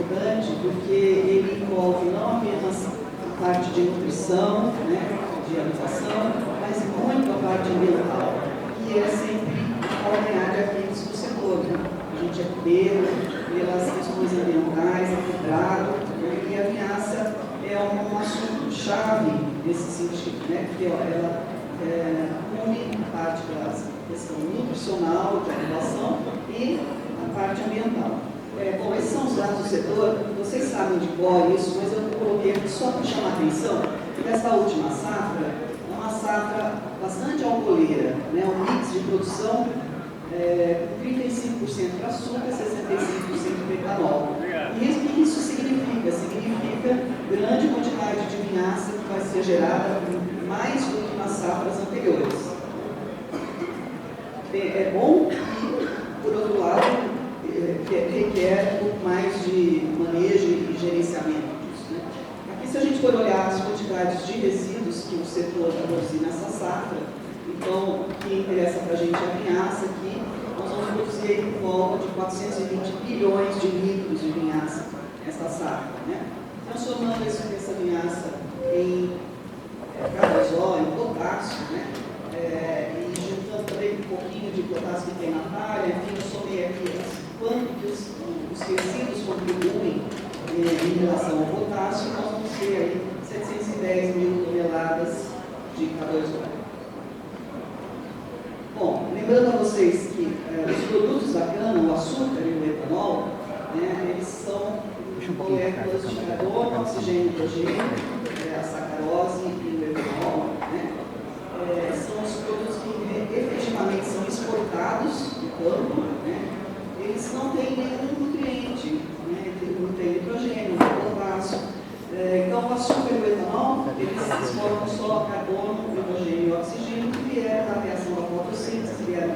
importante porque ele envolve não apenas a parte de nutrição, né, de alimentação, mas muito a parte ambiental, que é sempre a calcanhar de Aquiles do setor. Né? A gente é primeiro pelas questões ambientais, é quebrado, né? E a vinhaça é um assunto-chave nesse sentido, né? Porque ela une a parte da questão nutricional, de alimentação e a parte ambiental. Bom, esses são os dados do setor, vocês sabem de cor isso, mas eu coloquei aqui só para chamar a atenção que essa última safra é uma safra bastante alcooleira, né? Um mix de produção 35% para açúcar, 65% para etanol. E o que isso significa? Significa grande quantidade de vinhaça que vai ser gerada mais do que nas safras anteriores. É bom e, por outro lado, requer um pouco mais de manejo e gerenciamento disso. Né? Aqui, se a gente for olhar as quantidades de resíduos que o setor vai produzir nessa safra, então, o que interessa para a gente é a vinhaça aqui, nós vamos produzir em volta de 420 bilhões de litros de vinhaça nessa safra. Né? Transformando essa vinhaça em carvazol, em potássio, né? E juntando também um pouquinho de potássio que tem na palha, enfim, eu somei aqui quanto que os resíduos contribuem em relação ao potássio, nós vamos ter aí 710 mil toneladas de K2O. Bom, lembrando a vocês que os produtos da cana, o açúcar e o etanol, né, eles são moléculas de carbono, oxigênio e hidrogênio, a sacarose e o etanol, né, são os produtos que efetivamente são exportados do campo, né, eles não têm nenhum nutriente, né, não tem nitrogênio, não tem potássio. Então, o açúcar e o etanol, eles exportam só carbono, hidrogênio e oxigênio, que vieram da reação da fotossíntese, que vieram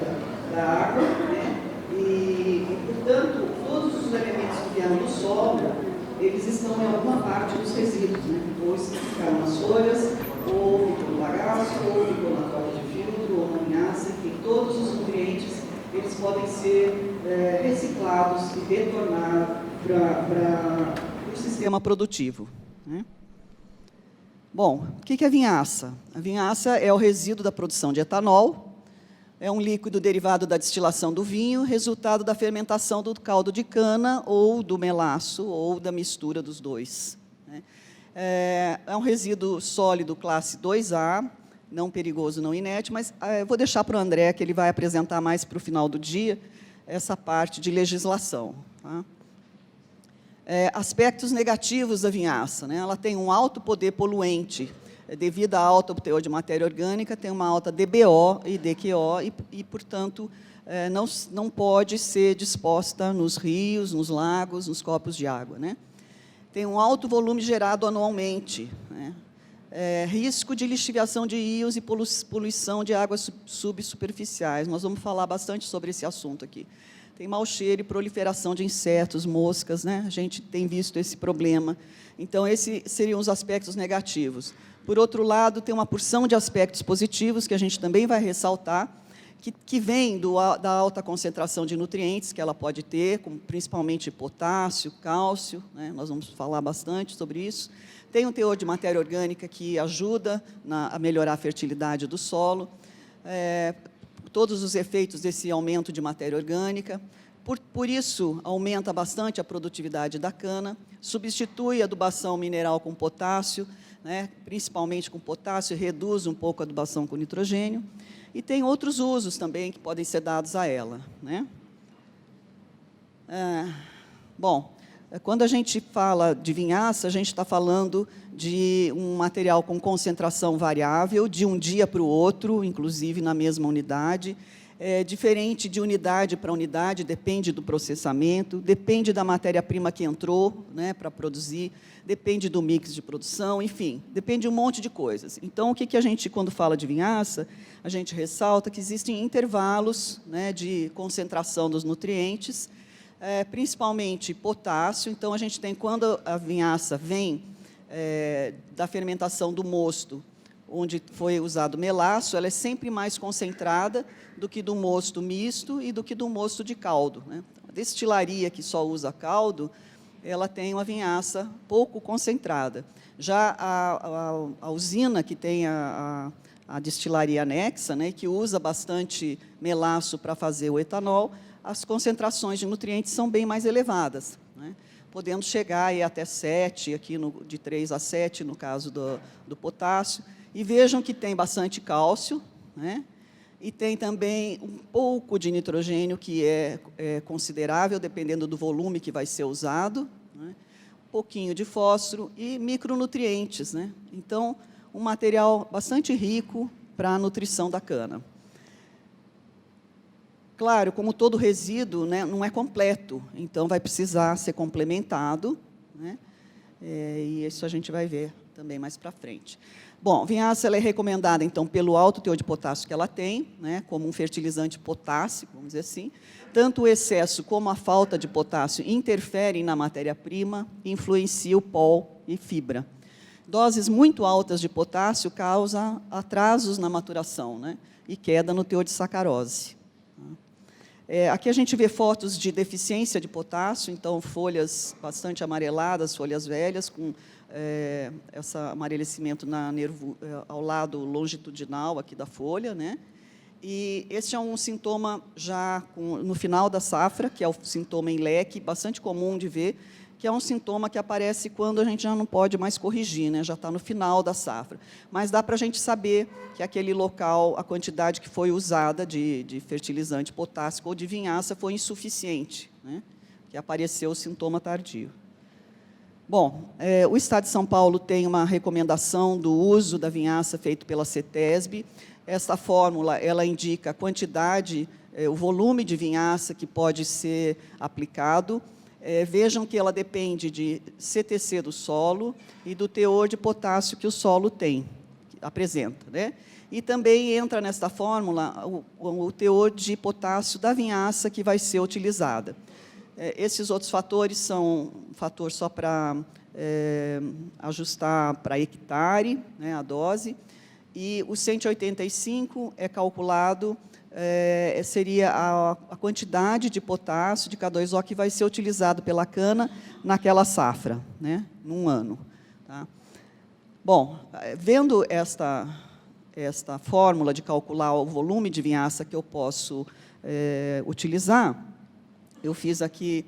da água, né? E, portanto, todos os elementos que vieram do solo, eles estão em alguma parte dos resíduos, né? Ou ficaram nas folhas, ou ficou no bagaço, ou ficou na cola de filtro, ou na vinhaça, enfim, todos os nutrientes, eles podem ser reciclados e retornar para o sistema produtivo. Né? Bom, o que é a vinhaça? A vinhaça é o resíduo da produção de etanol, é um líquido derivado da destilação do vinho, resultado da fermentação do caldo de cana, ou do melaço, ou da mistura dos dois. Né? É um resíduo sólido classe 2A, não perigoso, não inerte, mas eu vou deixar para o André, que ele vai apresentar mais para o final do dia, essa parte de legislação. Tá? Aspectos negativos da vinhaça. Né? Ela tem um alto poder poluente, devido a alto teor de matéria orgânica, tem uma alta DBO e DQO, e portanto, não pode ser disposta nos rios, nos lagos, nos corpos de água. Né? Tem um alto volume gerado anualmente, né? Risco de lixiviação de rios e poluição de águas subsuperficiais. Nós vamos falar bastante sobre esse assunto aqui. Tem mau cheiro e proliferação de insetos, moscas, né? A gente tem visto esse problema. Então, esses seriam os aspectos negativos. Por outro lado, tem uma porção de aspectos positivos, que a gente também vai ressaltar, que vem da alta concentração de nutrientes que ela pode ter, como principalmente potássio, cálcio, né? Nós vamos falar bastante sobre isso. Tem um teor de matéria orgânica que ajuda a melhorar a fertilidade do solo. Todos os efeitos desse aumento de matéria orgânica. Por isso, aumenta bastante a produtividade da cana, substitui a adubação mineral com potássio, né, principalmente com potássio, reduz um pouco a adubação com nitrogênio, e tem outros usos também que podem ser dados a ela. Né? Bom, quando a gente fala de vinhaça, a gente está falando de um material com concentração variável, de um dia para o outro, inclusive na mesma unidade, diferente de unidade para unidade, depende do processamento, depende da matéria-prima que entrou, né, para produzir, depende do mix de produção, enfim, depende de um monte de coisas. Então, o que a gente, quando fala de vinhaça, a gente ressalta que existem intervalos, né, de concentração dos nutrientes, principalmente potássio. Então, a gente tem, quando a vinhaça vem da fermentação do mosto, onde foi usado melaço, ela é sempre mais concentrada do que do mosto misto e do que do mosto de caldo. Né? A destilaria que só usa caldo, ela tem uma vinhaça pouco concentrada. Já a usina que tem a destilaria anexa, né, que usa bastante melaço para fazer o etanol, as concentrações de nutrientes são bem mais elevadas, né, podendo chegar aí até 7, aqui de 3 a 7, no caso do potássio. E vejam que tem bastante cálcio, né, e tem também um pouco de nitrogênio, que é considerável, dependendo do volume que vai ser usado, né? Um pouquinho de fósforo e micronutrientes, né? Então, um material bastante rico para a nutrição da cana. Claro, como todo resíduo, né, não é completo, então vai precisar ser complementado, né? E isso a gente vai ver também mais para frente. Bom, vinhaça ela é recomendada, então, pelo alto teor de potássio que ela tem, né, como um fertilizante potássico, vamos dizer assim. Tanto o excesso como a falta de potássio interferem na matéria-prima e influenciam o pol e fibra. Doses muito altas de potássio causam atrasos na maturação, né, e queda no teor de sacarose. Aqui a gente vê fotos de deficiência de potássio, então folhas bastante amareladas, folhas velhas, com esse amarelecimento ao lado longitudinal aqui da folha, né? E esse é um sintoma já no final da safra, que é o sintoma em leque, bastante comum de ver, que é um sintoma que aparece quando a gente já não pode mais corrigir, né? Já está no final da safra. Mas dá para a gente saber que aquele local, a quantidade que foi usada de fertilizante potássico ou de vinhaça foi insuficiente, né? Que apareceu o sintoma tardio. Bom, o Estado de São Paulo tem uma recomendação do uso da vinhaça feito pela CETESB. Essa fórmula, ela indica a quantidade, o volume de vinhaça que pode ser aplicado. Vejam que ela depende de CTC do solo e do teor de potássio que o solo apresenta, né? E também entra nesta fórmula o teor de potássio da vinhaça que vai ser utilizada. Esses outros fatores são um fator só para ajustar para hectare, né, a dose, e o 185 é calculado, seria a quantidade de potássio de K2O que vai ser utilizado pela cana naquela safra, né, num ano. Tá? Bom, vendo esta fórmula de calcular o volume de vinhaça que eu posso utilizar, eu fiz aqui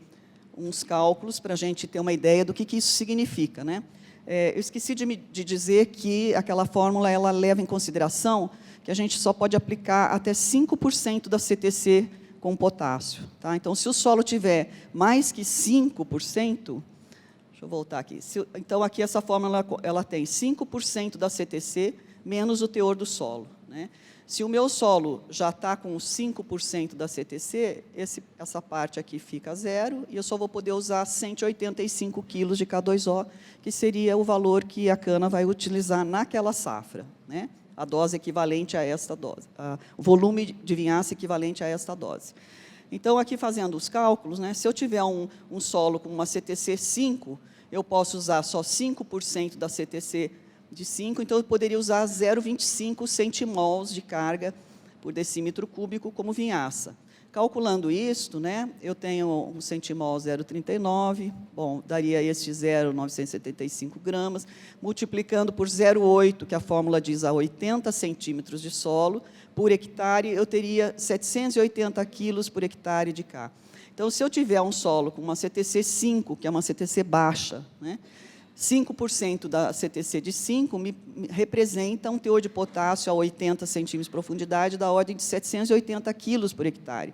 uns cálculos para a gente ter uma ideia do que isso significa, né? Eu esqueci de dizer que aquela fórmula ela leva em consideração que a gente só pode aplicar até 5% da CTC com potássio. Tá? Então, se o solo tiver mais que 5%, deixa eu voltar aqui. Então, aqui essa fórmula ela tem 5% da CTC menos o teor do solo, né? Se o meu solo já está com 5% da CTC, essa parte aqui fica zero, e eu só vou poder usar 185 quilos de K2O, que seria o valor que a cana vai utilizar naquela safra, né? A dose equivalente a esta dose, o volume de vinhaça equivalente a esta dose. Então, aqui fazendo os cálculos, né, se eu tiver um solo com uma CTC 5, eu posso usar só 5% da CTC de 5, então eu poderia usar 0,25 centimols de carga por decímetro cúbico como vinhaça. Calculando isto, né, eu tenho um centimol 0,39, bom, daria este 0,975 gramas, multiplicando por 0,8, que a fórmula diz a 80 centímetros de solo, por hectare, eu teria 780 quilos por hectare de K. Então, se eu tiver um solo com uma CTC 5, que é uma CTC baixa, né, 5% da CTC de 5 me representa um teor de potássio a 80 centímetros de profundidade da ordem de 780 quilos por hectare,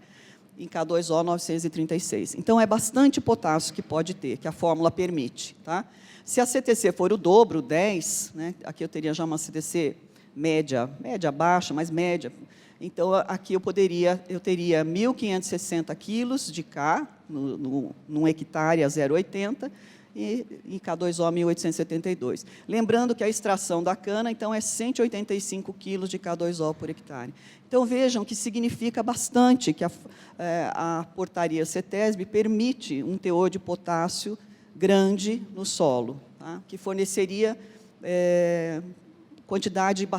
em K2O 936. Então, é bastante potássio que pode ter, que a fórmula permite. Tá? Se a CTC for o dobro, 10, né, aqui eu teria já uma CTC média baixa, mas média. Então, aqui eu teria 1.560 quilos de K, num hectare a 0,80, e em K2O 1.872. Lembrando que a extração da cana, então, é 185 quilos de K2O por hectare. Então, vejam que significa bastante que a portaria CETESB permite um teor de potássio grande no solo, tá? Que forneceria quantidade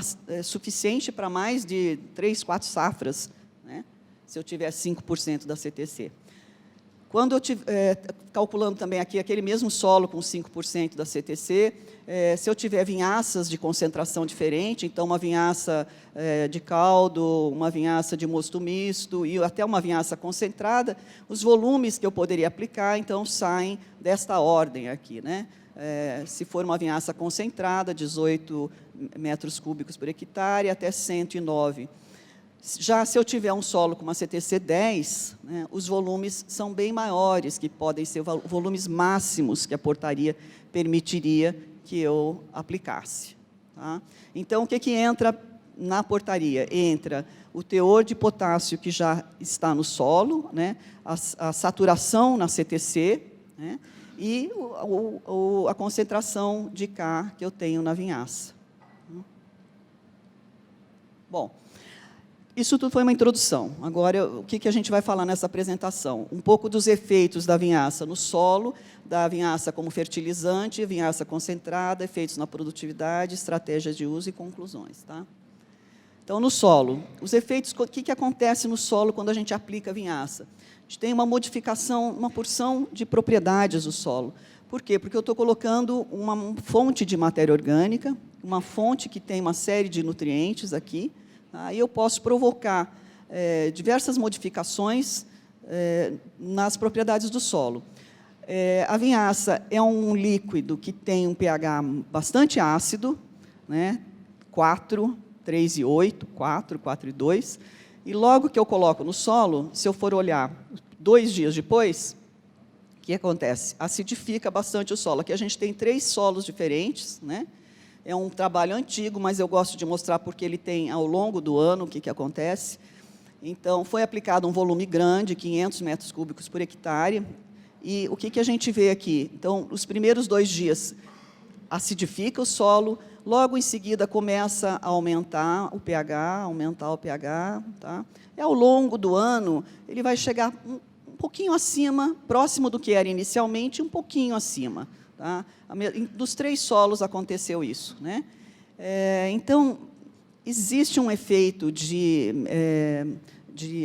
suficiente para mais de 3, 4 safras, né? Se eu tiver 5% da CTC. Quando eu calculando também aqui aquele mesmo solo com 5% da CTC, se eu tiver vinhaças de concentração diferente, então uma vinhaça de caldo, uma vinhaça de mosto misto e até uma vinhaça concentrada, os volumes que eu poderia aplicar, então, saem desta ordem aqui, né? Se for uma vinhaça concentrada, 18 metros cúbicos por hectare, até 109. Já se eu tiver um solo com uma CTC 10, né, os volumes são bem maiores, que podem ser volumes máximos que a portaria permitiria que eu aplicasse. Tá? Então, o que entra na portaria? Entra o teor de potássio que já está no solo, né, a saturação na CTC, né, e a concentração de K que eu tenho na vinhaça. Bom, isso tudo foi uma introdução. Agora, o que a gente vai falar nessa apresentação? Um pouco dos efeitos da vinhaça no solo, da vinhaça como fertilizante, vinhaça concentrada, efeitos na produtividade, estratégias de uso e conclusões. Tá? Então, no solo, os efeitos, o que acontece no solo quando a gente aplica a vinhaça? A gente tem uma modificação, uma porção de propriedades do solo. Por quê? Porque eu estou colocando uma fonte de matéria orgânica, uma fonte que tem uma série de nutrientes aqui, tá? E eu posso provocar diversas modificações nas propriedades do solo. A vinhaça é um líquido que tem um pH bastante ácido, né? 4, 3,8, 4, 4,2. E logo que eu coloco no solo, se eu for olhar 2 dias depois, o que acontece? Acidifica bastante o solo. Aqui a gente tem 3 solos diferentes, né? É um trabalho antigo, mas eu gosto de mostrar porque ele tem, ao longo do ano, o que acontece. Então, foi aplicado um volume grande, 500 metros cúbicos por hectare, e o que a gente vê aqui? Então, os primeiros 2 dias acidifica o solo, logo em seguida começa a aumentar o pH, tá? E ao longo do ano, ele vai chegar um pouquinho acima, próximo do que era inicialmente, um pouquinho acima. Tá? Dos 3 solos aconteceu isso. Né? Então, existe um efeito de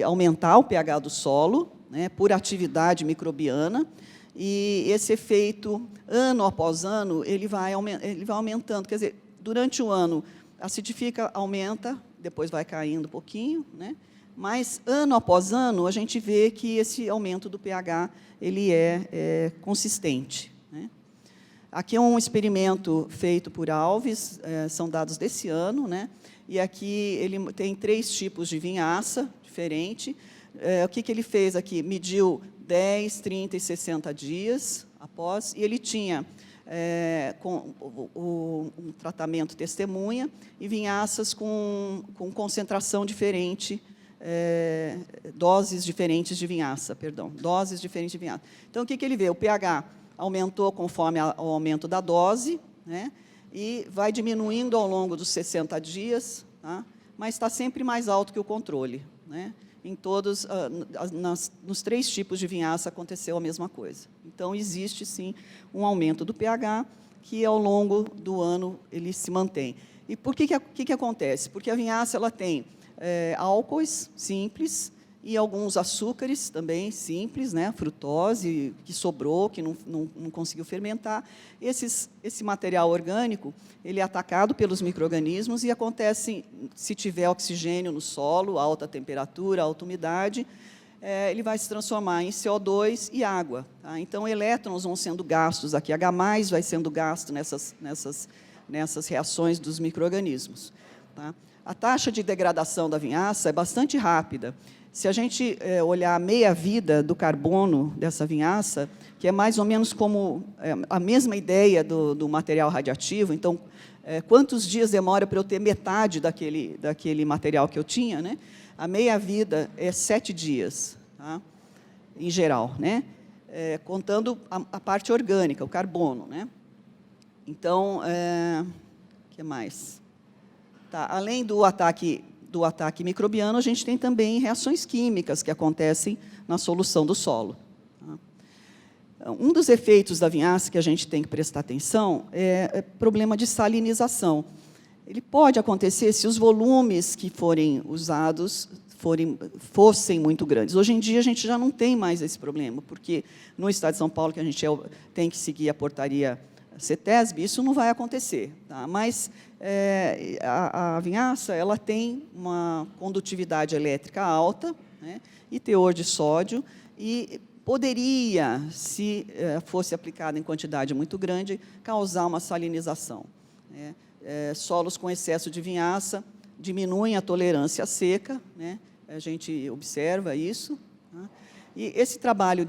aumentar o pH do solo, né, por atividade microbiana, e esse efeito, ano após ano, ele vai aumentando. Quer dizer, durante o ano, acidifica, aumenta, depois vai caindo um pouquinho, né? Mas, ano após ano, a gente vê que esse aumento do pH ele é consistente. Né? Aqui é um experimento feito por Alves, são dados desse ano, né? E aqui ele tem 3 tipos de vinhaça diferente. O que ele fez aqui? Mediu 10, 30 e 60 dias após, e ele tinha um tratamento testemunha e vinhaças com concentração diferente, doses diferentes de vinhaça, doses diferentes de vinhaça. Então, o que ele vê? O pH aumentou conforme o aumento da dose, né, e vai diminuindo ao longo dos 60 dias, tá, mas está sempre mais alto que o controle. Né? Em todos, nos 3 tipos de vinhaça aconteceu a mesma coisa. Então, existe, sim, um aumento do pH, que, ao longo do ano, ele se mantém. E por que acontece? Porque a vinhaça ela tem álcoois simples e alguns açúcares também simples, né? Frutose, que sobrou, que não conseguiu fermentar. Esse material orgânico ele é atacado pelos micro-organismos e acontece, se tiver oxigênio no solo, alta temperatura, alta umidade, ele vai se transformar em CO2 e água. Tá? Então, elétrons vão sendo gastos aqui, H+ vai sendo gasto nessas reações dos micro-organismos. Tá? A taxa de degradação da vinhaça é bastante rápida. Se a gente olhar a meia-vida do carbono dessa vinhaça, que é mais ou menos como a mesma ideia do material radioativo, então, quantos dias demora para eu ter metade daquele material que eu tinha, né? A meia-vida é 7 dias, tá? Em geral, né? Contando a parte orgânica, o carbono. Né? Então, o que mais? Tá, além do ataque microbiano, a gente tem também reações químicas que acontecem na solução do solo. Tá? Um dos efeitos da vinhaça que a gente tem que prestar atenção é problema de salinização. Ele pode acontecer se os volumes que forem usados fossem muito grandes. Hoje em dia, a gente já não tem mais esse problema, porque no Estado de São Paulo, que a gente tem que seguir a portaria CETESB, isso não vai acontecer. Tá? Mas a vinhaça ela tem uma condutividade elétrica alta, né, e teor de sódio, e poderia, se fosse aplicada em quantidade muito grande, causar uma salinização. Né? Solos com excesso de vinhaça diminuem a tolerância à seca, né? A gente observa isso. Né? E esse trabalho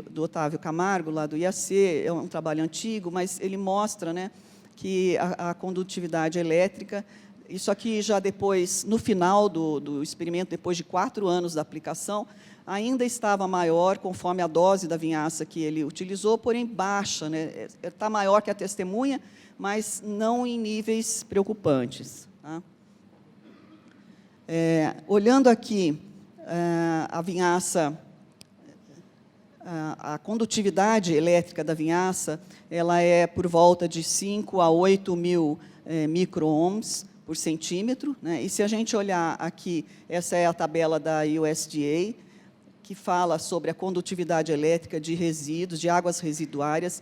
do Otávio Camargo, lá do IAC, é um trabalho antigo, mas ele mostra, né, que a condutividade elétrica, isso aqui já depois, no final do experimento, depois de 4 anos da aplicação, ainda estava maior, conforme a dose da vinhaça que ele utilizou, porém baixa, né? Está maior que a testemunha, mas não em níveis preocupantes. Tá? Olhando aqui a vinhaça, a condutividade elétrica da vinhaça, ela é por volta de 5 a 8 mil micro-ohms por centímetro, né? E se a gente olhar aqui, essa é a tabela da USDA, que fala sobre a condutividade elétrica de resíduos, de águas residuárias,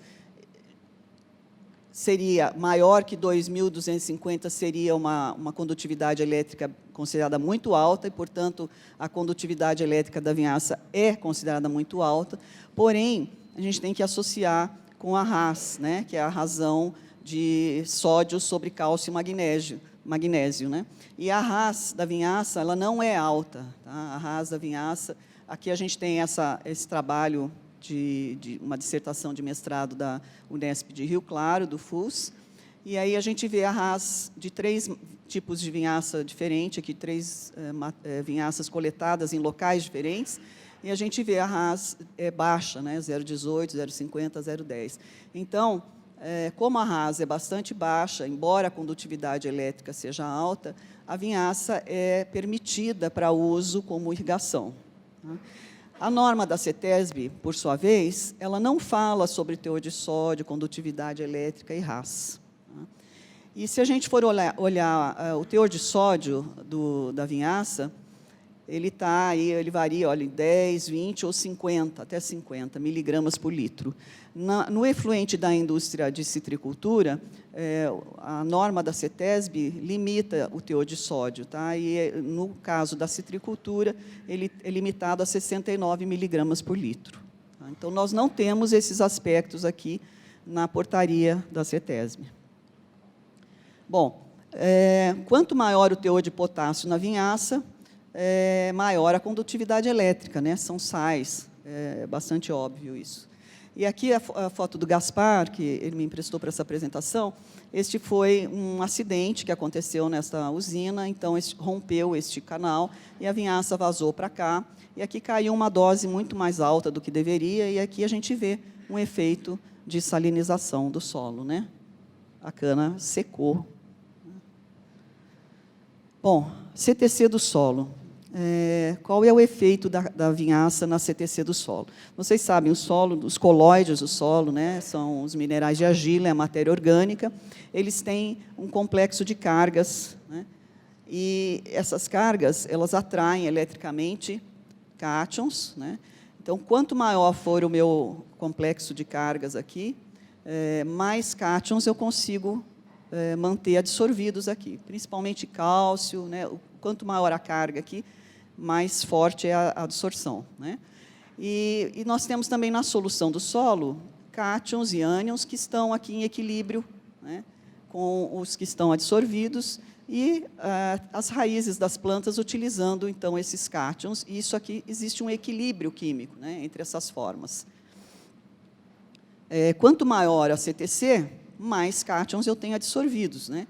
seria maior que 2.250, seria uma condutividade elétrica considerada muito alta, e, portanto, a condutividade elétrica da vinhaça é considerada muito alta, porém, a gente tem que associar com a RAS, né, que é a razão de sódio sobre cálcio e magnésio. Né? E a RAS da vinhaça, ela não é alta. Tá? A RAS da vinhaça, aqui a gente tem esse trabalho de uma dissertação de mestrado da Unesp de Rio Claro, do FUS, e aí a gente vê a RAS de 3 tipos de vinhaça diferente, aqui 3 vinhaças coletadas em locais diferentes, e a gente vê a RAS baixa, né, 0,18, 0,50, 0,10. Então, como a RAS é bastante baixa, embora a condutividade elétrica seja alta, a vinhaça é permitida para uso como irrigação. Tá? A norma da CETESB, por sua vez, ela não fala sobre teor de sódio, condutividade elétrica e RAS. Tá? E se a gente for olhar o teor de sódio da vinhaça, ele varia, olha, em 10, 20 ou 50, até 50 miligramas por litro. No efluente da indústria de citricultura, a norma da CETESB limita o teor de sódio, tá? E, no caso da citricultura, ele é limitado a 69 miligramas por litro. Tá? Então, nós não temos esses aspectos aqui na portaria da CETESB. Bom, quanto maior o teor de potássio na vinhaça, maior a condutividade elétrica, né? São sais, é bastante óbvio isso. E aqui a foto do Gaspar, que ele me emprestou para essa apresentação. Este foi um acidente que aconteceu nesta usina, então rompeu este canal e a vinhaça vazou para cá, e aqui caiu uma dose muito mais alta do que deveria, e aqui a gente vê um efeito de salinização do solo, né? A cana secou. Bom, CTC do solo. Qual é o efeito da vinhaça na CTC do solo? Vocês sabem, o solo, os colóides do solo, né, são os minerais de argila, é a matéria orgânica, eles têm um complexo de cargas, né, e essas cargas, elas atraem eletricamente cátions, né, então, quanto maior for o meu complexo de cargas aqui, mais cátions eu consigo manter absorvidos aqui, principalmente cálcio, né, quanto maior a carga aqui, mais forte é a absorção. Né? E nós temos também na solução do solo cátions e ânions que estão aqui em equilíbrio, né, com os que estão absorvidos, e as raízes das plantas utilizando, então, esses cátions, e isso aqui existe um equilíbrio químico, né, entre essas formas. Quanto maior a CTC, mais cátions eu tenho absorvidos, né?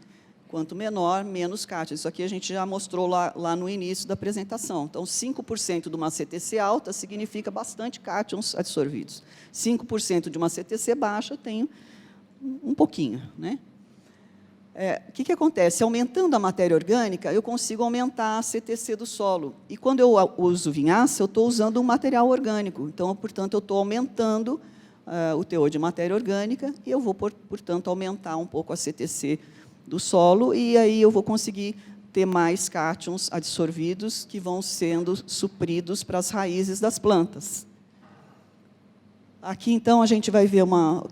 Quanto menor, menos cátions. Isso aqui a gente já mostrou lá no início da apresentação. Então, 5% de uma CTC alta significa bastante cátions absorvidos. 5% de uma CTC baixa, eu tenho um pouquinho. Né? O que acontece? Aumentando a matéria orgânica, eu consigo aumentar a CTC do solo. E, quando eu uso vinhaça, eu estou usando um material orgânico. Então, portanto, eu estou aumentando o teor de matéria orgânica e eu vou, portanto, aumentar um pouco a CTC do solo, e aí eu vou conseguir ter mais cátions adsorvidos que vão sendo supridos para as raízes das plantas. Aqui, então, a gente vai ver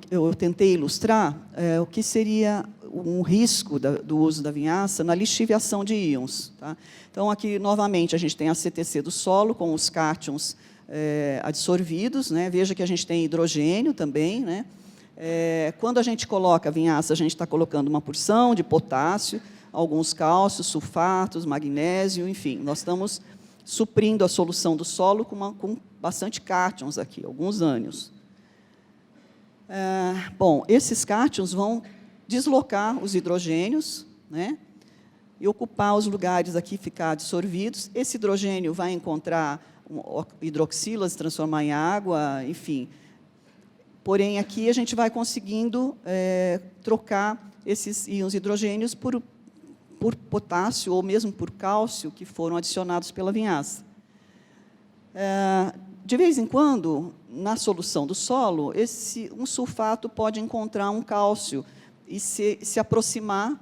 eu tentei ilustrar o que seria um risco do uso da vinhaça na lixiviação de íons. Tá? Então, aqui, novamente, a gente tem a CTC do solo, com os cátions adsorvidos, né? Veja que a gente tem hidrogênio também, né? Quando a gente coloca a vinhaça, a gente está colocando uma porção de potássio, alguns cálcios, sulfatos, magnésio, enfim, nós estamos suprindo a solução do solo com bastante cátions aqui, alguns ânions. Bom, esses cátions vão deslocar os hidrogênios, né, e ocupar os lugares aqui, ficar adsorvidos. Esse hidrogênio vai encontrar hidroxilas, transformar em água, enfim. Porém, aqui a gente vai conseguindo trocar esses íons hidrogênios por potássio ou mesmo por cálcio que foram adicionados pela vinhaça. De vez em quando, na solução do solo, um sulfato pode encontrar um cálcio e se aproximar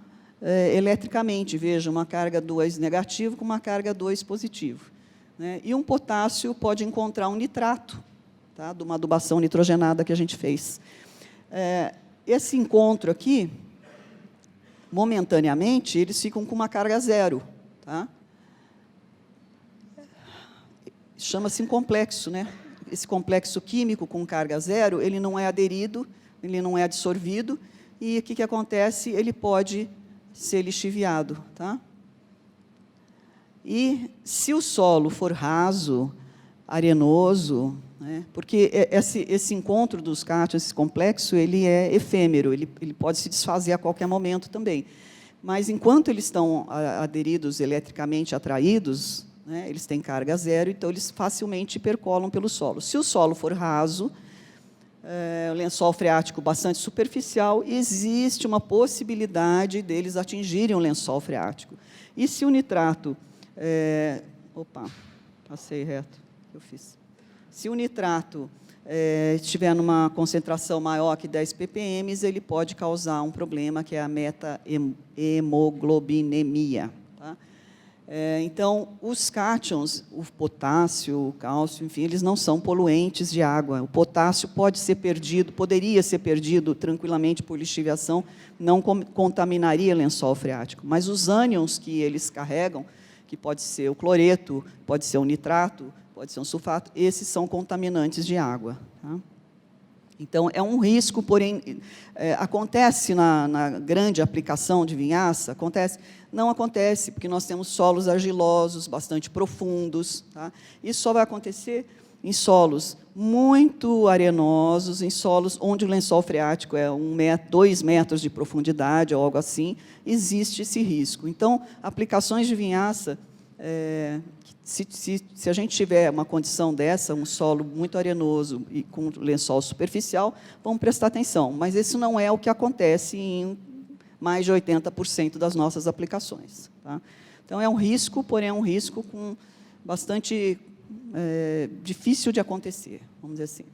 eletricamente. Veja, uma carga 2 negativo com uma carga 2 positivo. Né? E um potássio pode encontrar um nitrato, tá? De uma adubação nitrogenada que a gente fez. Esse encontro aqui, momentaneamente, eles ficam com uma carga zero. Tá? Chama-se complexo, né? Esse complexo químico com carga zero, ele não é aderido, ele não é adsorvido, e o que acontece? Ele pode ser lixiviado. Tá? E, se o solo for raso, arenoso, né? Porque esse encontro dos cátions, esse complexo, ele é efêmero, ele pode se desfazer a qualquer momento também. Mas, enquanto eles estão aderidos, eletricamente atraídos, né, eles têm carga zero, então eles facilmente percolam pelo solo. Se o solo for raso, o lençol freático bastante superficial, existe uma possibilidade deles atingirem o lençol freático. E se o nitrato... passei reto, eu fiz. Se o nitrato estiver numa concentração maior que 10 ppm, ele pode causar um problema, que é a meta-hemoglobinemia. Tá? Então, os cátions, o potássio, o cálcio, enfim, eles não são poluentes de água. O potássio poderia ser perdido tranquilamente por lixiviação, não contaminaria lençol freático. Mas os ânions que eles carregam, que pode ser o cloreto, pode ser o nitrato, pode ser um sulfato, esses são contaminantes de água. Tá? Então, é um risco, porém, acontece na grande aplicação de vinhaça? Acontece? Não acontece, porque nós temos solos argilosos, bastante profundos. Tá? Isso só vai acontecer em solos muito arenosos, em solos onde o lençol freático é 2 metros de profundidade, ou algo assim, existe esse risco. Então, aplicações de vinhaça, se a gente tiver uma condição dessa, um solo muito arenoso e com lençol superficial, vamos prestar atenção. Mas isso não é o que acontece em mais de 80% das nossas aplicações. Tá? Então, é um risco, porém é um risco bastante difícil de acontecer, vamos dizer assim.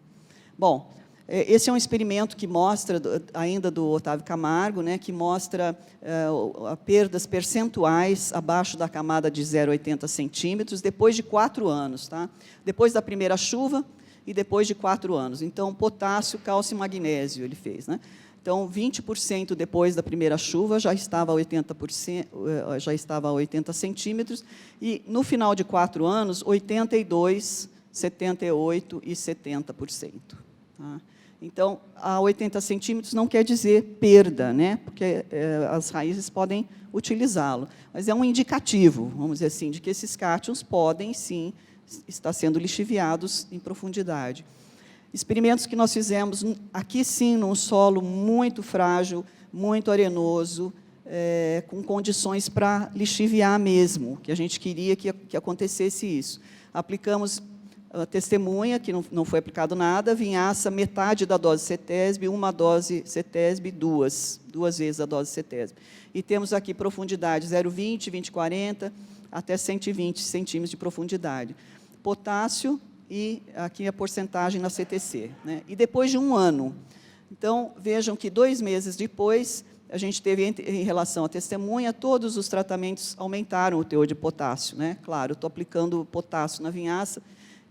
Bom, esse é um experimento que mostra, ainda do Otávio Camargo, né, que mostra perdas percentuais abaixo da camada de 0,80 centímetros depois de 4 anos. Tá? Depois da primeira chuva e depois de 4 anos. Então, potássio, cálcio e magnésio ele fez. Né? Então, 20% depois da primeira chuva já estava a 80 centímetros, e no final de 4 anos, 82%, 78% e 70%. Tá? Então, a 80 centímetros não quer dizer perda, né? Porque as raízes podem utilizá-lo, mas é um indicativo, vamos dizer assim, de que esses cátions podem, sim, estar sendo lixiviados em profundidade. Experimentos que nós fizemos, aqui sim, num solo muito frágil, muito arenoso, com condições para lixiviar mesmo, que a gente queria que acontecesse isso. Aplicamos a testemunha, que não foi aplicado nada, vinhaça, metade da dose CETESB, uma dose CETESB, duas vezes a dose CETESB. E temos aqui profundidade 0,20, 20,40, até 120 centímetros de profundidade. Potássio, e aqui a porcentagem na CTC. Né? E depois de 1 ano. Então, vejam que 2 meses depois, a gente teve, em relação à testemunha, todos os tratamentos aumentaram o teor de potássio, né? Claro, estou aplicando potássio na vinhaça,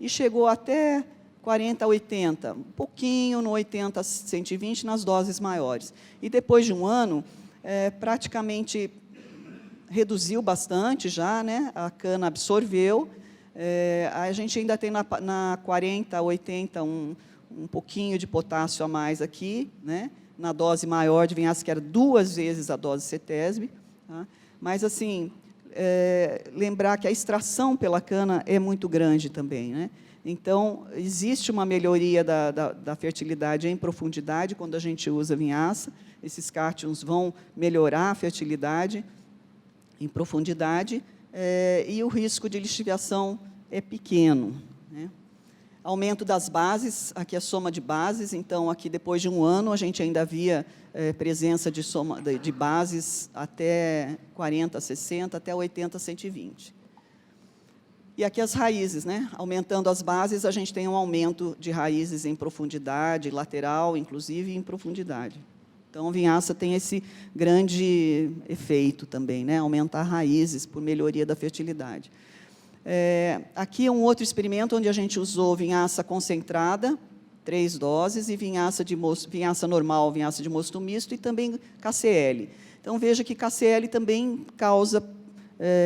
e chegou até 40 a 80, um pouquinho no 80 a 120 nas doses maiores. E depois de um ano, praticamente reduziu bastante já, né? A cana absorveu, a gente ainda tem na 40 a 80 um pouquinho de potássio a mais aqui, né? Na dose maior de vinhaça, que era 2 vezes a dose CETESB. Tá? Mas, assim, lembrar que a extração pela cana é muito grande também, né? Então, existe uma melhoria da fertilidade em profundidade quando a gente usa vinhaça. Esses cátions vão melhorar a fertilidade em profundidade, e o risco de lixiviação é pequeno, né? Aumento das bases, aqui a soma de bases, então, aqui depois de um ano, a gente ainda via presença de bases até 40, 60, até 80, 120. E aqui as raízes, né? Aumentando as bases, a gente tem um aumento de raízes em profundidade, lateral, inclusive, em profundidade. Então, a vinhaça tem esse grande efeito também, né? Aumentar raízes por melhoria da fertilidade. Aqui é um outro experimento onde a gente usou vinhaça concentrada, 3 doses, e vinhaça normal, vinhaça de mosto misto, e também KCl. Então, veja que KCl também causa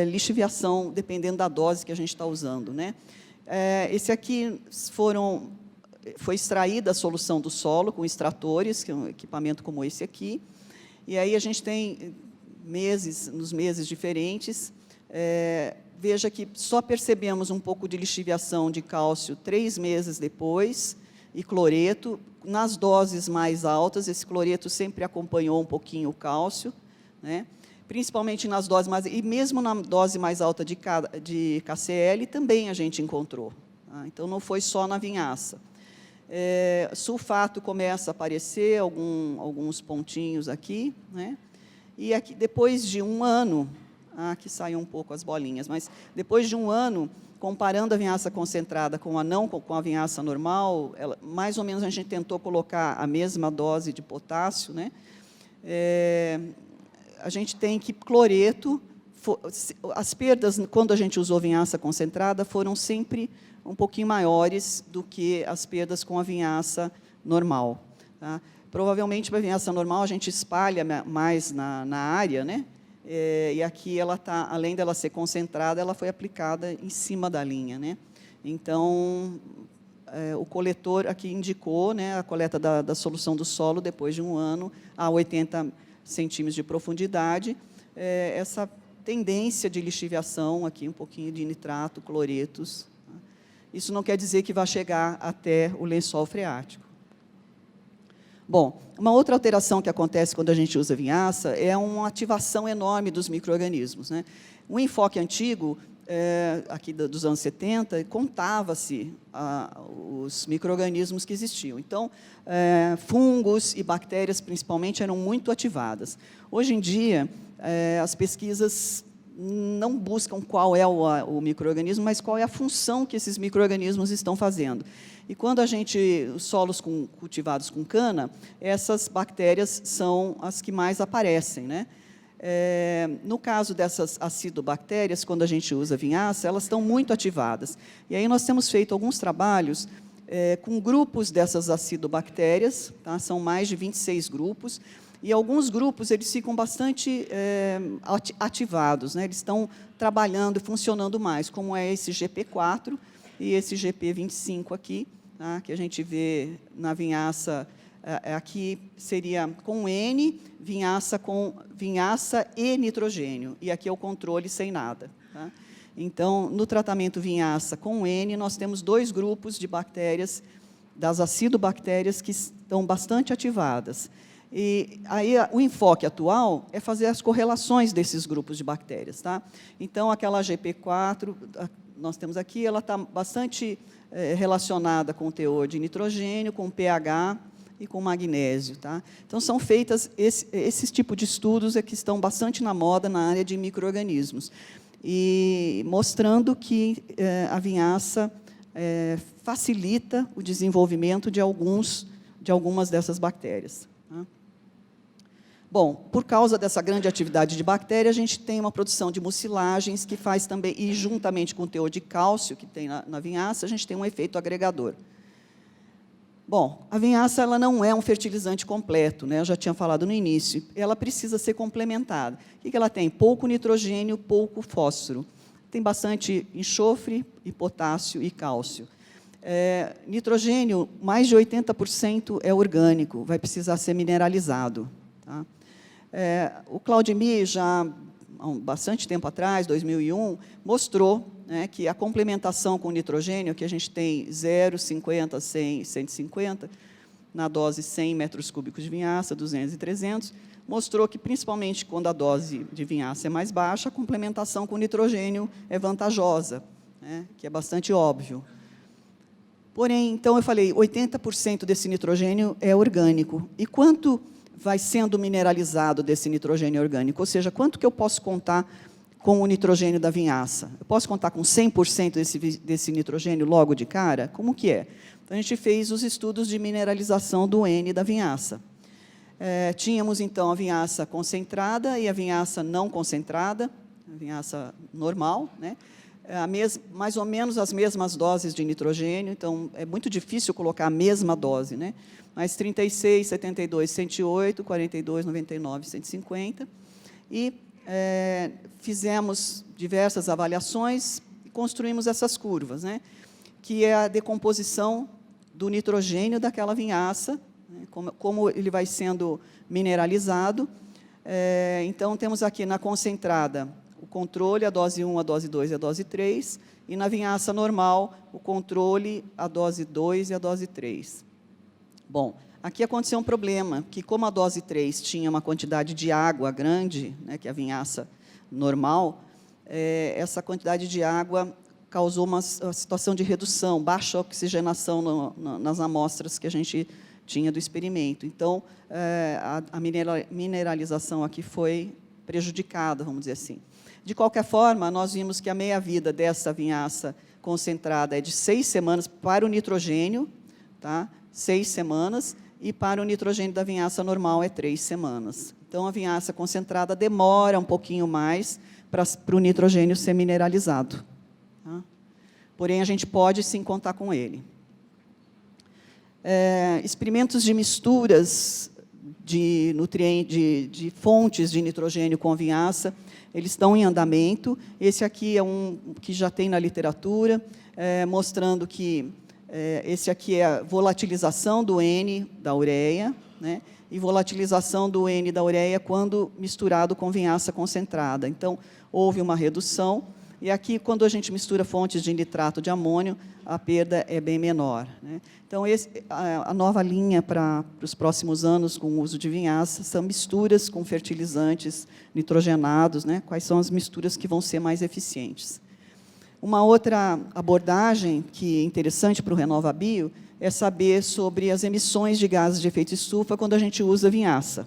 lixiviação, dependendo da dose que a gente está usando, né? Esse aqui foi extraída a solução do solo com extratores, que é um equipamento como esse aqui, e aí a gente tem nos meses diferentes. Veja que só percebemos um pouco de lixiviação de cálcio 3 meses depois, e cloreto. Nas doses mais altas, esse cloreto sempre acompanhou um pouquinho o cálcio, né? Principalmente nas doses mais... E mesmo na dose mais alta de KCl, também a gente encontrou. Tá? Então, não foi só na vinhaça. Sulfato começa a aparecer, alguns pontinhos aqui, né? E aqui, depois de um ano... aqui saiu um pouco as bolinhas, mas depois de um ano, comparando a vinhaça concentrada com a vinhaça normal, mais ou menos a gente tentou colocar a mesma dose de potássio, né? A gente tem que cloreto, as perdas, quando a gente usou vinhaça concentrada, foram sempre um pouquinho maiores do que as perdas com a vinhaça normal. Tá? Provavelmente, para a vinhaça normal, a gente espalha mais na área, né? E aqui, além dela ser concentrada, ela foi aplicada em cima da linha, né? Então, o coletor aqui indicou, né, a coleta da solução do solo depois de um ano, a 80 centímetros de profundidade, essa tendência de lixiviação aqui, um pouquinho de nitrato, cloretos. Tá? Isso não quer dizer que vai chegar até o lençol freático. Bom, uma outra alteração que acontece quando a gente usa vinhaça é uma ativação enorme dos micro-organismos, né? Um enfoque antigo, aqui dos anos 70, contava-se os micro-organismos que existiam. Então, fungos e bactérias, principalmente, eram muito ativadas. Hoje em dia, as pesquisas não buscam qual é o micro-organismo, mas qual é a função que esses micro-organismos estão fazendo. E quando os solos cultivados com cana, essas bactérias são as que mais aparecem, né? No caso dessas acidobactérias, quando a gente usa vinhaça, elas estão muito ativadas. E aí nós temos feito alguns trabalhos com grupos dessas acidobactérias, tá? São mais de 26 grupos, e alguns grupos eles ficam bastante ativados, né? Eles estão trabalhando e funcionando mais, como é esse GP4 e esse GP25 aqui, tá? Que a gente vê na vinhaça. Aqui seria com N, vinhaça e nitrogênio, e aqui é o controle sem nada. Tá? Então, no tratamento vinhaça com N, nós temos 2 grupos de bactérias, das acidobactérias, que estão bastante ativadas. E aí, o enfoque atual é fazer as correlações desses grupos de bactérias. Tá? Então, aquela GP4, nós temos aqui, ela está bastante relacionada com o teor de nitrogênio, com o pH, e com magnésio. Tá? Então, são feitas esses tipos de estudos que estão bastante na moda na área de micro-organismos, e mostrando que a vinhaça facilita o desenvolvimento de algumas dessas bactérias. Tá? Bom, por causa dessa grande atividade de bactéria, a gente tem uma produção de mucilagens que faz também, e juntamente com o teor de cálcio que tem na vinhaça, a gente tem um efeito agregador. Bom, a vinhaça ela não é um fertilizante completo, né? Eu já tinha falado no início. Ela precisa ser complementada. O que ela tem? Pouco nitrogênio, pouco fósforo. Tem bastante enxofre, e potássio e cálcio. Nitrogênio, mais de 80% é orgânico, vai precisar ser mineralizado. Tá? O Claudemir, já há bastante tempo atrás, 2001, mostrou, né, que a complementação com nitrogênio, que a gente tem 0, 50, 100, 150, na dose 100 metros cúbicos de vinhaça, 200 e 300, mostrou que, principalmente quando a dose de vinhaça é mais baixa, a complementação com nitrogênio é vantajosa, né, que é bastante óbvio. Porém, então, eu falei, 80% desse nitrogênio é orgânico. E quanto vai sendo mineralizado desse nitrogênio orgânico? Ou seja, quanto que eu posso contar com o nitrogênio da vinhaça? Eu posso contar com 100% desse nitrogênio logo de cara? Como que é? Então, a gente fez os estudos de mineralização do N da vinhaça. Tínhamos, então, a vinhaça concentrada e a vinhaça não concentrada, a vinhaça normal, né? Mais ou menos as mesmas doses de nitrogênio, então, é muito difícil colocar a mesma dose, né? Mas 36, 72, 108, 42, 99, 150, e fizemos diversas avaliações e construímos essas curvas, né, que é a decomposição do nitrogênio daquela vinhaça, né, como ele vai sendo mineralizado. Então, temos aqui na concentrada o controle, a dose 1, a dose 2 e a dose 3, e na vinhaça normal, o controle, a dose 2 e a dose 3. Bom, aqui aconteceu um problema, que como a dose 3 tinha uma quantidade de água grande, né, que é a vinhaça normal, essa quantidade de água causou uma situação de redução, baixa oxigenação nas amostras que a gente tinha do experimento. Então, a mineralização aqui foi prejudicada, vamos dizer assim. De qualquer forma, nós vimos que a meia-vida dessa vinhaça concentrada é de 6 semanas para o nitrogênio, tá? 6 semanas, e para o nitrogênio da vinhaça normal é 3 semanas. Então, a vinhaça concentrada demora um pouquinho mais para o nitrogênio ser mineralizado. Tá? Porém, a gente pode, sim, contar com ele. Experimentos de misturas de nutrientes, de fontes de nitrogênio com a vinhaça, eles estão em andamento. Esse aqui é um que já tem na literatura, mostrando que esse aqui é a volatilização do N da ureia, né, e volatilização do N da ureia quando misturado com vinhaça concentrada. Então, houve uma redução, e aqui, quando a gente mistura fontes de nitrato de amônio, a perda é bem menor, né. Então, a nova linha para os próximos anos com o uso de vinhaça são misturas com fertilizantes nitrogenados, né, quais são as misturas que vão ser mais eficientes. Uma outra abordagem que é interessante para o RenovaBio é saber sobre as emissões de gases de efeito estufa quando a gente usa vinhaça.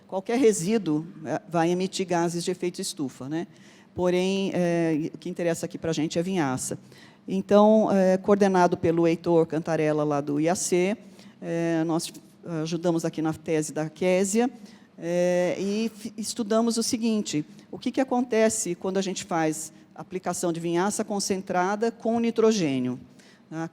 Qualquer resíduo vai emitir gases de efeito estufa, né? Porém, o que interessa aqui para a gente é a vinhaça. Então, coordenado pelo Heitor Cantarella, lá do IAC, nós ajudamos aqui na tese da Késia, e estudamos o seguinte: o que acontece quando a gente faz aplicação de vinhaça concentrada com nitrogênio?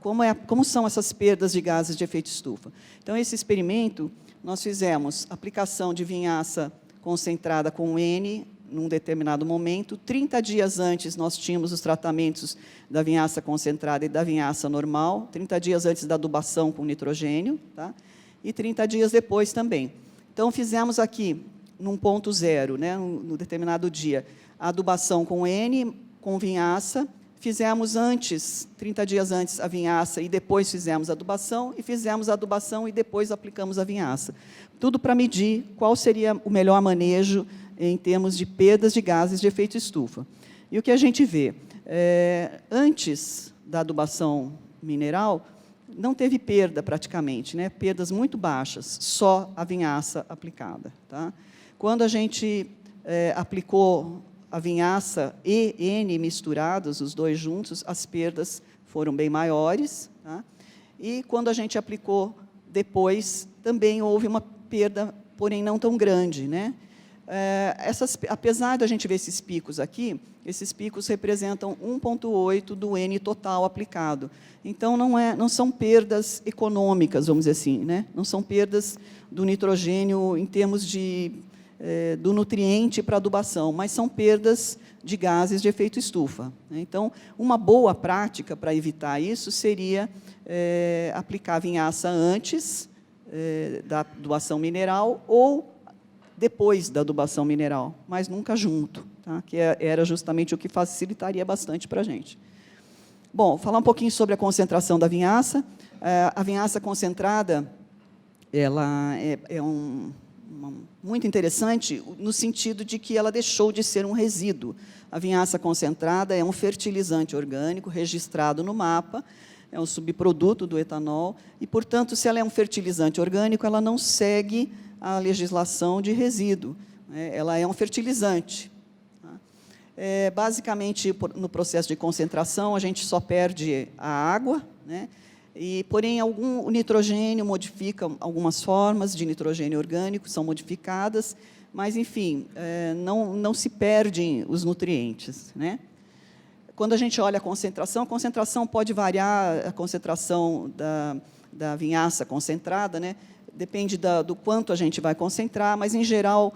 Como são essas perdas de gases de efeito estufa? Então, esse experimento, nós fizemos aplicação de vinhaça concentrada com N, num determinado momento. 30 dias antes, nós tínhamos os tratamentos da vinhaça concentrada e da vinhaça normal, 30 dias antes da adubação com nitrogênio, tá? E 30 dias depois também. Então, fizemos aqui, num ponto zero, né, no determinado dia, a adubação com N, com vinhaça, fizemos antes, 30 dias antes, a vinhaça, e depois fizemos a adubação, e fizemos a adubação e depois aplicamos a vinhaça. Tudo para medir qual seria o melhor manejo em termos de perdas de gases de efeito estufa. E o que a gente vê? Antes da adubação mineral, não teve perda praticamente, né? Perdas muito baixas, só a vinhaça aplicada. Tá? Quando a gente aplicou a vinhaça e N misturados, os dois juntos, as perdas foram bem maiores. Tá? E quando a gente aplicou depois, também houve uma perda porém não tão grande, né? Apesar da gente ver esses picos aqui, esses picos representam 1,8 do N total aplicado. Então, não são perdas econômicas, vamos dizer assim, né? Não são perdas do nitrogênio em termos do nutriente para adubação, mas são perdas de gases de efeito estufa. Então, uma boa prática para evitar isso seria aplicar a vinhaça antes da adubação mineral ou depois da adubação mineral, mas nunca junto, tá? Que era justamente o que facilitaria bastante para a gente. Bom, falar um pouquinho sobre a concentração da vinhaça. A vinhaça concentrada, ela muito interessante no sentido de que ela deixou de ser um resíduo. A vinhaça concentrada é um fertilizante orgânico registrado no mapa, é um subproduto do etanol, e, portanto, se ela é um fertilizante orgânico, ela não segue a legislação de resíduo, né? Ela é um fertilizante. Tá? Basicamente, no processo de concentração, a gente só perde a água, né? Porém, o nitrogênio modifica, algumas formas de nitrogênio orgânico são modificadas, mas, enfim, não se perdem os nutrientes, né? Quando a gente olha a concentração pode variar, a concentração da vinhaça concentrada, né? Depende do quanto a gente vai concentrar, mas, em geral,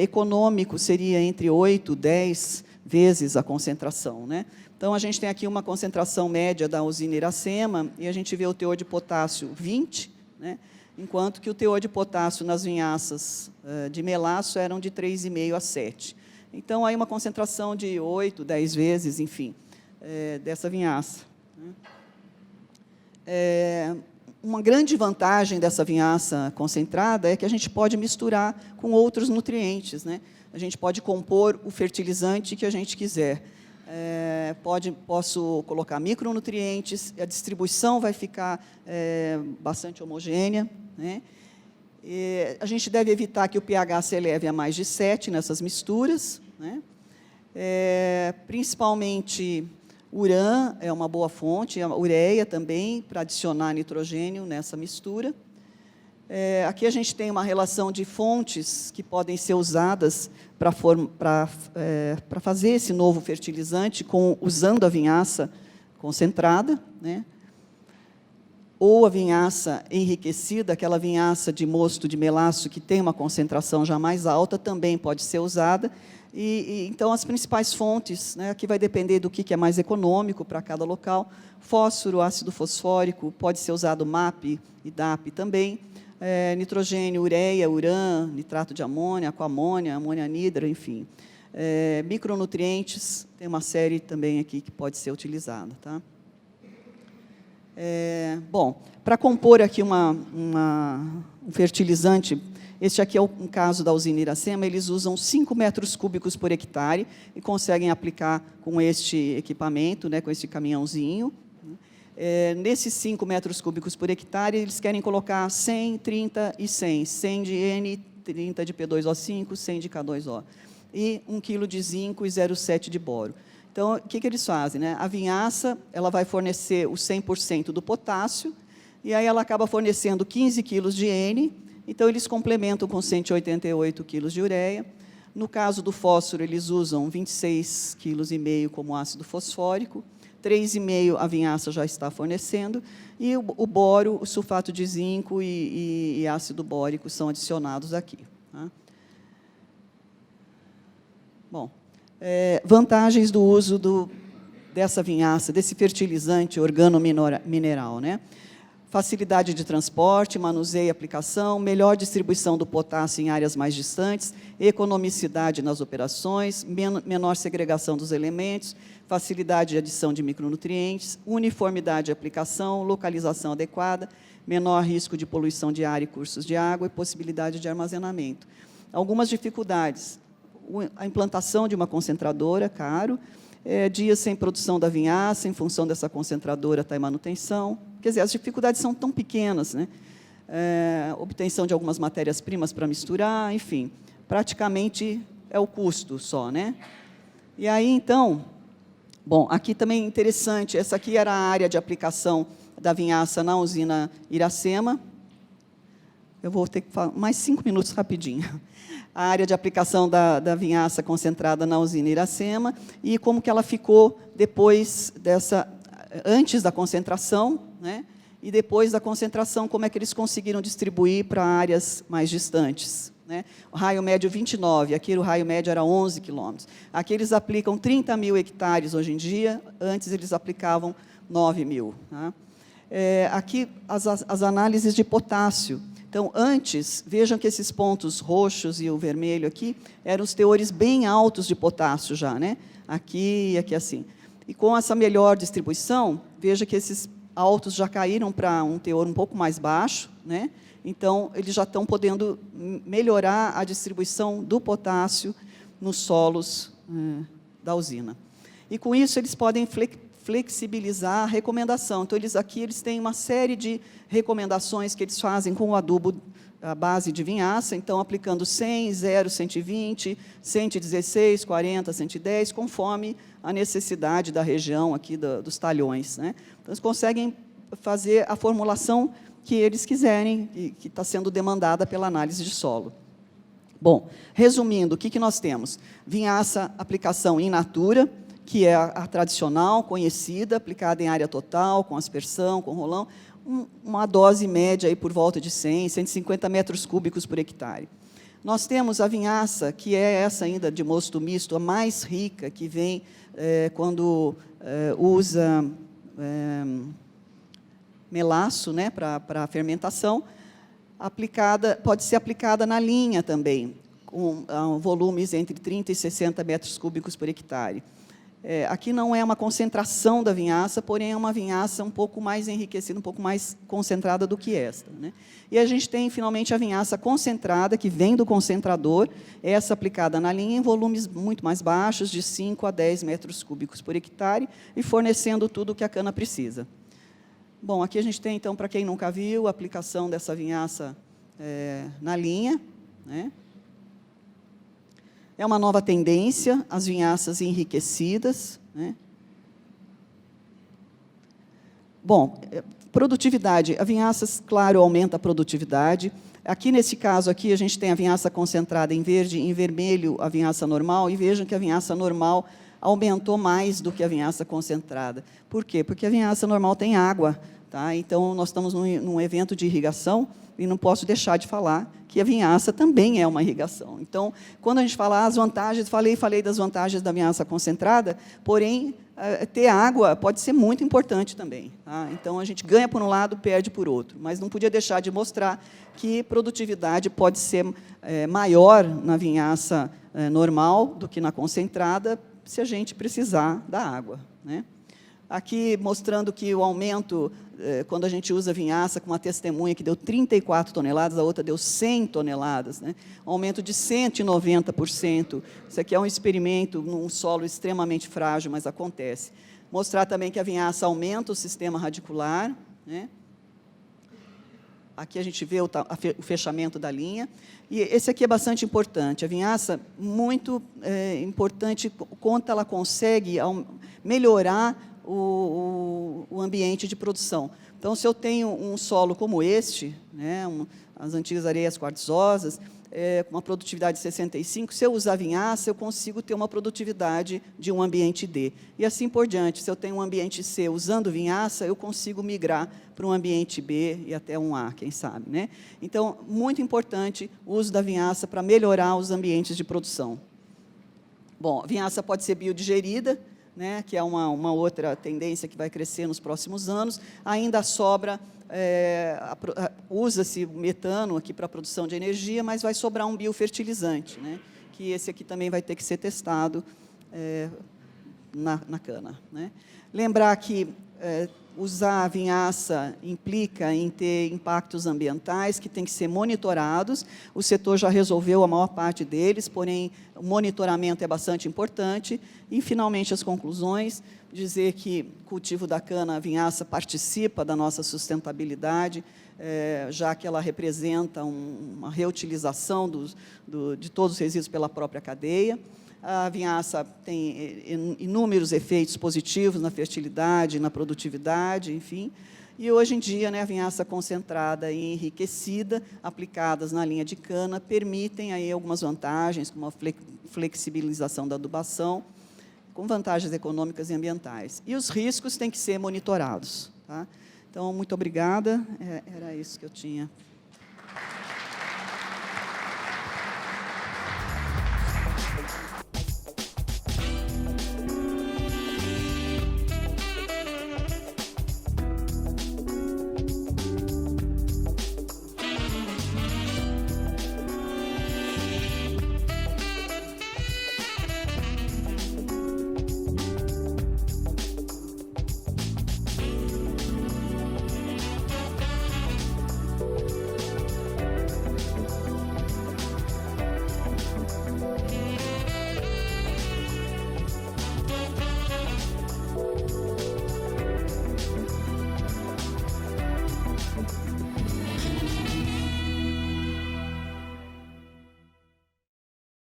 econômico seria entre 8 e 10 vezes a concentração, né? Então, a gente tem aqui uma concentração média da usina Iracema, e a gente vê o teor de potássio 20, né? Enquanto que o teor de potássio nas vinhaças de melaço eram de 3,5 a 7. Então, aí uma concentração de 8, 10 vezes, enfim, dessa vinhaça, né? Uma grande vantagem dessa vinhaça concentrada é que a gente pode misturar com outros nutrientes, né? A gente pode compor o fertilizante que a gente quiser. Posso colocar micronutrientes, a distribuição vai ficar bastante homogênea, né? A gente deve evitar que o pH se eleve a mais de 7 nessas misturas, né? Principalmente, urã é uma boa fonte, a ureia também, para adicionar nitrogênio nessa mistura. Aqui a gente tem uma relação de fontes que podem ser usadas para fazer esse novo fertilizante usando a vinhaça concentrada, né? Ou a vinhaça enriquecida, aquela vinhaça de mosto de melaço que tem uma concentração já mais alta, também pode ser usada. Então, as principais fontes, né, aqui vai depender do que é mais econômico para cada local. Fósforo, ácido fosfórico, pode ser usado MAP e DAP também. Nitrogênio, ureia, urã, nitrato de amônia, aquamônia, amônia anidra, enfim. Micronutrientes, tem uma série também aqui que pode ser utilizada, tá? Bom, para compor aqui um fertilizante, este aqui é um caso da usina Iracema, eles usam 5 metros cúbicos por hectare e conseguem aplicar com este equipamento, né, com este caminhãozinho. Nesses 5 metros cúbicos por hectare, eles querem colocar 100, 30 e 100. 100 de N, 30 de P2O5, 100 de K2O. E 1 kg de zinco e 0,7 de boro. Então, o que eles fazem, né? A vinhaça, ela vai fornecer o 100% do potássio, e aí ela acaba fornecendo 15 quilos de N, então eles complementam com 188 quilos de ureia. No caso do fósforo, eles usam 26,5 kg como ácido fosfórico, 3,5 a vinhaça já está fornecendo, e o boro, o sulfato de zinco e ácido bórico são adicionados aqui, tá? Bom, vantagens do uso dessa vinhaça, desse fertilizante organomineral, né? Facilidade de transporte, manuseio e aplicação, melhor distribuição do potássio em áreas mais distantes, economicidade nas operações, menor segregação dos elementos, facilidade de adição de micronutrientes, uniformidade de aplicação, localização adequada, menor risco de poluição de ar e cursos de água e possibilidade de armazenamento. Algumas dificuldades: a implantação de uma concentradora, caro, dias sem produção da vinhaça, em função dessa concentradora estar em manutenção. Quer dizer, as dificuldades são tão pequenas, né? Obtenção de algumas matérias-primas para misturar, enfim, praticamente é o custo só, né? E aí, então, bom, aqui também interessante, essa aqui era a área de aplicação da vinhaça na usina Iracema. eu vou ter que falar mais 5 minutos rapidinho. A área de aplicação da vinhaça concentrada na usina Iracema e como que ela ficou depois antes da concentração, né? E depois da concentração, como é que eles conseguiram distribuir para áreas mais distantes, né? O raio médio 29, aqui o raio médio era 11 quilômetros. Aqui eles aplicam 30 mil hectares hoje em dia, antes eles aplicavam 9 mil. Tá? Aqui as análises de potássio. Então, antes, vejam que esses pontos roxos e o vermelho aqui eram os teores bem altos de potássio já, né? Aqui e aqui assim. E com essa melhor distribuição, veja que esses altos já caíram para um teor um pouco mais baixo, né? Então, eles já estão podendo melhorar a distribuição do potássio nos solos da usina. E, com isso, eles podem flexibilizar a recomendação. Então, eles têm uma série de recomendações que eles fazem com o adubo à base de vinhaça, então, aplicando 100, 0, 120, 116, 40, 110, conforme a necessidade da região aqui dos talhões, né? Então, eles conseguem fazer a formulação que eles quiserem e que está sendo demandada pela análise de solo. Bom, resumindo, o que nós temos? Vinhaça, aplicação in natura, que é a tradicional, conhecida, aplicada em área total, com aspersão, com rolão, uma dose média aí por volta de 100, 150 metros cúbicos por hectare. Nós temos a vinhaça, que é essa ainda de mosto misto, a mais rica, que vem quando usa melaço, né, para a fermentação, pode ser aplicada na linha também, com volumes entre 30 e 60 metros cúbicos por hectare. Aqui não é uma concentração da vinhaça, porém é uma vinhaça um pouco mais enriquecida, um pouco mais concentrada do que esta, né? E a gente tem, finalmente, a vinhaça concentrada, que vem do concentrador, essa aplicada na linha em volumes muito mais baixos, de 5 a 10 metros cúbicos por hectare, e fornecendo tudo o que a cana precisa. Bom, aqui a gente tem, então, para quem nunca viu, a aplicação dessa vinhaça na linha, né? É uma nova tendência, as vinhaças enriquecidas, né? Bom, produtividade. A vinhaça, claro, aumenta a produtividade. Aqui, nesse caso, aqui, a gente tem a vinhaça concentrada em verde, em vermelho, a vinhaça normal, e vejam que a vinhaça normal aumentou mais do que a vinhaça concentrada. Por quê? Porque a vinhaça normal tem água, tá? Então, nós estamos num evento de irrigação, e não posso deixar de falar que a vinhaça também é uma irrigação. Então, quando a gente fala as vantagens, falei das vantagens da vinhaça concentrada, porém, ter água pode ser muito importante também. Tá? Então, a gente ganha por um lado, perde por outro. Mas não podia deixar de mostrar que produtividade pode ser maior na vinhaça normal do que na concentrada, se a gente precisar da água, né? Aqui, mostrando que o aumento, quando a gente usa vinhaça, com uma testemunha que deu 34 toneladas, a outra deu 100 toneladas, né? Um aumento de 190%. Isso aqui é um experimento num solo extremamente frágil, mas acontece. Mostrar também que a vinhaça aumenta o sistema radicular, né? Aqui a gente vê o fechamento da linha. E esse aqui é bastante importante. A vinhaça, muito importante, quanto ela consegue melhorar o ambiente de produção. Então, se eu tenho um solo como este, né, as antigas areias quartzosas, com uma produtividade de 65, se eu usar vinhaça, eu consigo ter uma produtividade de um ambiente D. E assim por diante. Se eu tenho um ambiente C usando vinhaça, eu consigo migrar para um ambiente B e até um A, quem sabe, né? Então, muito importante o uso da vinhaça para melhorar os ambientes de produção. Bom, a vinhaça pode ser biodigerida, né, que é uma outra tendência que vai crescer nos próximos anos. Ainda sobra, usa-se o metano aqui para a produção de energia, mas vai sobrar um biofertilizante, né, que esse aqui também vai ter que ser testado na cana, né. Lembrar que usar a vinhaça implica em ter impactos ambientais que têm que ser monitorados. O setor já resolveu a maior parte deles, porém, o monitoramento é bastante importante. E, finalmente, as conclusões, dizer que o cultivo da cana, a vinhaça, participa da nossa sustentabilidade, já que ela representa uma reutilização de todos os resíduos pela própria cadeia. A vinhaça tem inúmeros efeitos positivos na fertilidade, na produtividade, enfim. E, hoje em dia, né, a vinhaça concentrada e enriquecida, aplicadas na linha de cana, permitem aí algumas vantagens, como a flexibilização da adubação, com vantagens econômicas e ambientais. E os riscos têm que ser monitorados. Tá? Então, muito obrigada. Era isso que eu tinha